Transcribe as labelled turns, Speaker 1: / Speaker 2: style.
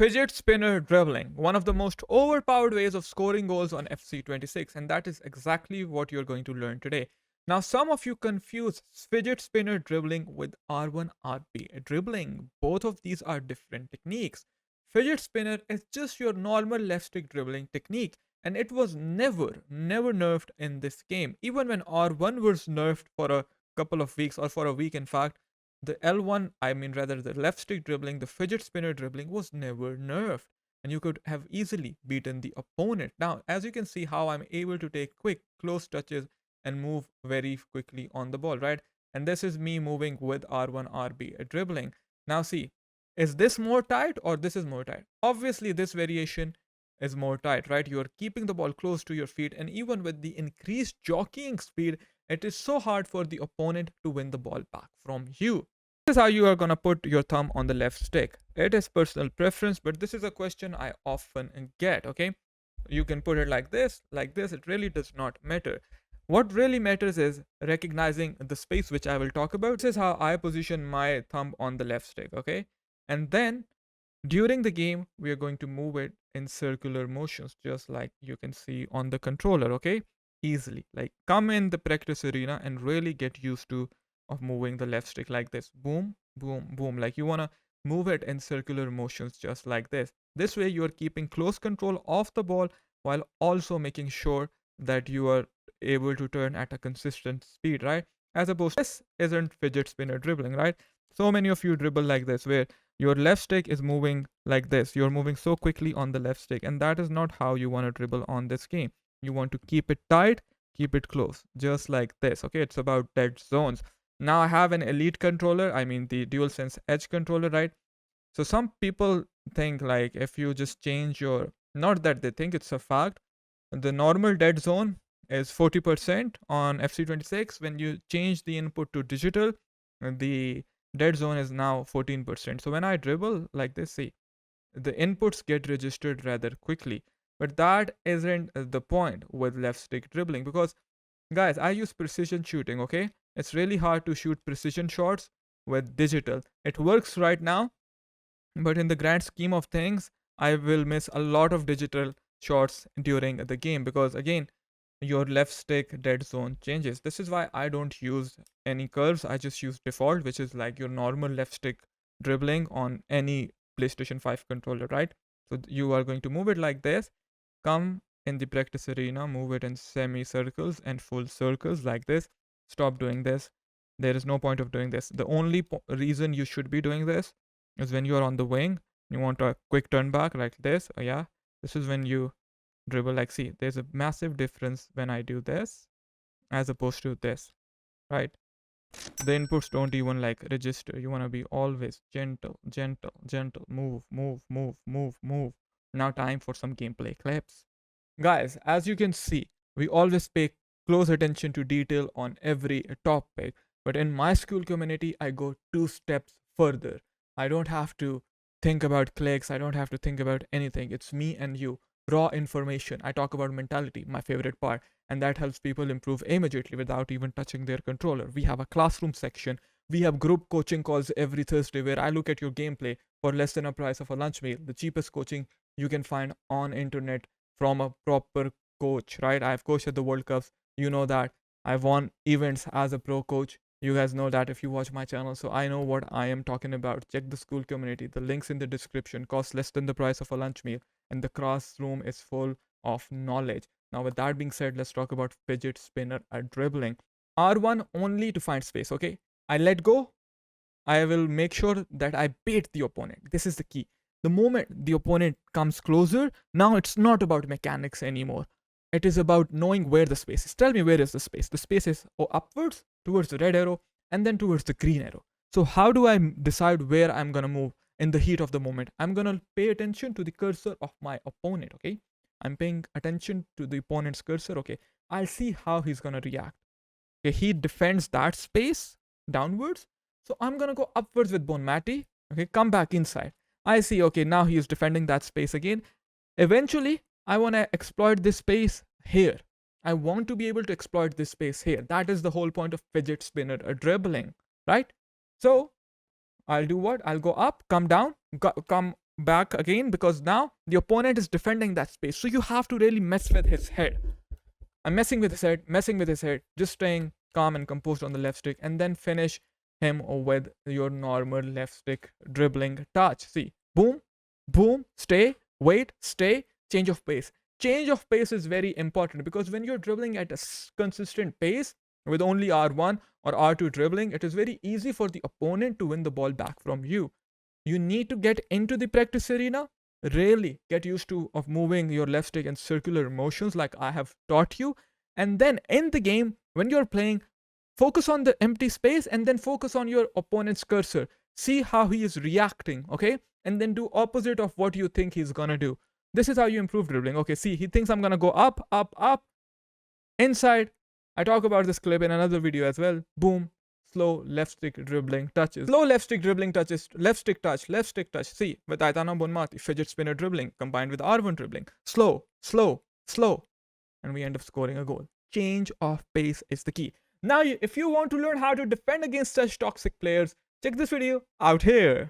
Speaker 1: Fidget spinner dribbling, one of the most overpowered ways of scoring goals on FC26, and that is exactly what you're going to learn today. Now, some of you confuse fidget spinner dribbling with R1 RB dribbling. Both of these are different techniques. Fidget spinner is just your normal left stick dribbling technique, and it was never nerfed in this game. Even when R1 was nerfed for a couple of weeks, or for a week in fact, the L1, I mean rather the left stick dribbling, the fidget spinner dribbling was never nerfed, and you could have easily beaten the opponent. Now, as you can see how I'm able to take quick close touches and move very quickly on the ball, right? And this is me moving with R1 RB dribbling. Now see, is this more tight or this is more tight? Obviously this variation is more tight, right? You're keeping the ball close to your feet, and even with the increased jockeying speed, it is so hard for the opponent to win the ball back from you. This is how you are going to put your thumb on the left stick. It is personal preference, but this is a question I often get, okay? You can put it like this, it really does not matter. What really matters is recognizing the space, which I will talk about. This is how I position my thumb on the left stick, okay? And then during the game, we are going to move it in circular motions, just like you can see on the controller, okay? Easily. Like, come in the practice arena and really get used to of moving the left stick like this. Boom, boom, boom. Like, you want to move it in circular motions just like this. This way you are keeping close control of the ball while also making sure that you are able to turn at a consistent speed, right? As opposed to this isn't fidget spinner dribbling, right? So many of you dribble like this, where your left stick is moving like this. You're moving so quickly on the left stick, and that is not how you want to dribble on this game. You want to keep it tight, keep it close, just like this. Okay, it's about dead zones. Now I have an elite controller, I mean the DualSense Edge controller, right? So some people think like if you just change your, not that they think, it's a fact, the normal dead zone is 40% on FC26. When you change the input to digital, the dead zone is now 14%. So when I dribble like this, see, the inputs get registered rather quickly. But that isn't the point with left stick dribbling, because guys, I use precision shooting, okay? It's really hard to shoot precision shots with digital. It works right now, but in the grand scheme of things, I will miss a lot of digital shots during the game, because again, your left stick dead zone changes. This is why I don't use any curves. I just use default, which is like your normal left stick dribbling on any PlayStation 5 controller, right? So you are going to move it like this. Come in the practice arena, move it in semi-circles and full circles like this. Stop doing this. There is no point of doing this. The only reason you should be doing this is when you are on the wing. You want a quick turn back like this. Oh, yeah. This is when you dribble. Like, see, there's a massive difference when I do this as opposed to this, right? The inputs don't even like register. You want to be always gentle, gentle, gentle. Move, move, move, move, move. Now time for some gameplay clips. Guys, as you can see, we always pay close attention to detail on every topic, but in my school community, I go 2 steps further. I don't have to think about clicks, I don't have to think about anything. It's me and you, raw information. I talk about mentality, my favorite part, and that helps people improve immediately without even touching their controller. We have a classroom section. We have group coaching calls every Thursday where I look at your gameplay for less than a price of a lunch meal, the cheapest coaching you can find on internet from a proper coach, right? I've coached at the World Cups. You know that. I've won events as a pro coach. You guys know that if you watch my channel. So I know what I am talking about. Check the school community. The links in the description. Cost less than the price of a lunch meal. And the classroom is full of knowledge. Now, with that being said, let's talk about fidget spinner dribbling. R1 only to find space, okay? I let go. I will make sure that I bait the opponent. This is the key. The moment the opponent comes closer, now it's not about mechanics anymore. It is about knowing where the space is. Tell me, where is the space? The space is upwards, towards the red arrow, and then towards the green arrow. So how do I decide where I'm going to move in the heat of the moment? I'm going to pay attention to the cursor of my opponent, okay? I'm paying attention to the opponent's cursor, okay? I'll see how he's going to react. Okay, he defends that space downwards. So I'm going to go upwards with Bonmati. Okay, come back inside. I see, okay, now he is defending that space again. Eventually, I want to exploit this space here. I want to be able to exploit this space here. That is the whole point of fidget spinner dribbling, right? So I'll do what? I'll go up, come down, come back again, because now the opponent is defending that space. So you have to really mess with his head. I'm messing with his head, just staying calm and composed on the left stick, and then finish him with your normal left stick dribbling touch. See, boom, boom, stay, wait, stay, change of pace. Change of pace is very important, because when you're dribbling at a consistent pace with only R1 or R2 dribbling, it is very easy for the opponent to win the ball back from you. You need to get into the practice arena, really get used to of moving your left stick in circular motions like I have taught you, and then in the game when you're playing, focus on the empty space and then focus on your opponent's cursor. See how he is reacting, okay? And then do opposite of what you think he's gonna do. This is how you improve dribbling. Okay, see, he thinks I'm gonna go up, up, up, inside. I talk about this clip in another video as well. Boom, slow left stick dribbling touches. Slow left stick dribbling touches, left stick touch, left stick touch. See, with Aitana Bonmati, fidget spinner dribbling combined with R1 dribbling. Slow, slow, slow. And we end up scoring a goal. Change of pace is the key. Now, if you want to learn how to defend against such toxic players, check this video out here.